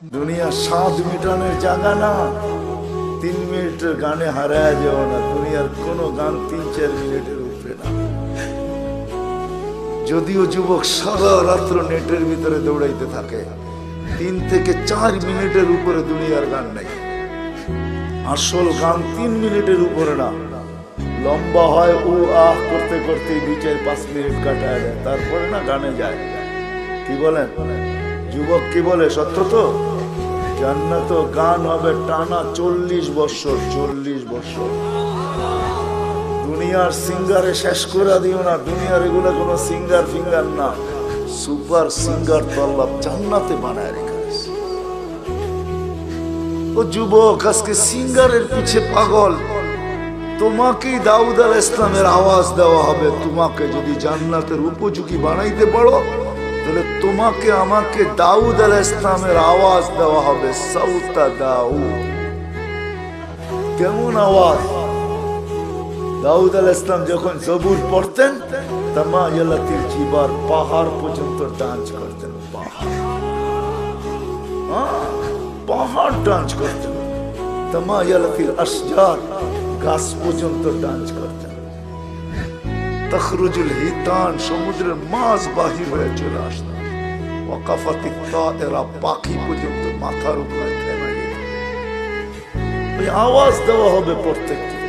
দুনিয়া স্বাদ মিটানোর জায়গা না। 3 মিনিটের গানে হারায় যাও না। দুনিয়ার কোনো গান 3-4 মিনিটের উপরে না। যদিও যুবক সারা রাত্র নেটের ভিতরে দৌড়াইতে থাকে, 3 থেকে 4 মিনিটের উপরে দুনিয়ার গান নাই। আসল গান 3 মিনিটের উপরে না। লম্বা হয় ও আহ করতে করতে 2-4-5 মিনিট কাটায় দেয়, তারপরে না গানে যায়। কি বলেন যুবক, কি বলে? সত্য তো। জান্নাত গান হবে টানা 40 বছর। 40 বছর। দুনিয়ার সিঙ্গারে শেষ করে দিও না। দুনিয়ার এগুলো কোনো সিঙ্গার ফিঙ্গার না, সুপার সিঙ্গার তো আল্লাহ জান্নাতে বানায় রেখেছে। ও যুবক, আজকে সিঙ্গারের পিছে পাগল। তোমাকেই দাউদ আলাইহিস সালামের আওয়াজ দেওয়া হবে। তোমাকে যদি জান্নাতের উপযোগী বানাইতে পারো, তাহলে তোমাকে আমাকে দাউদ আলাইহিস সালামের আওয়াজ দেওয়া হবে। সাউতা দাউদ। কেমন আওয়াজ? দাউদ আলাইহিস সালাম যখন জবুর পড়তেন, তামায়ালাতিল জিবাল, পাহাড় পর্যন্ত ডান্স করতেন। পাহাড় ডান্স করতেন। তামায়ালাতিল আশজার, গাছ পর্যন্ত ডান্স করতেন। তখরুজুল হিতান, সমুদ্রের মাছ বাহির হয়ে চলে আসতেন। ওয়াকাফাতিত তায়রা, পাখি পর্যন্ত মাথার উপরে থেমে যেত। ওই আওয়াজ দেওয়া হবে প্রত্যেককে।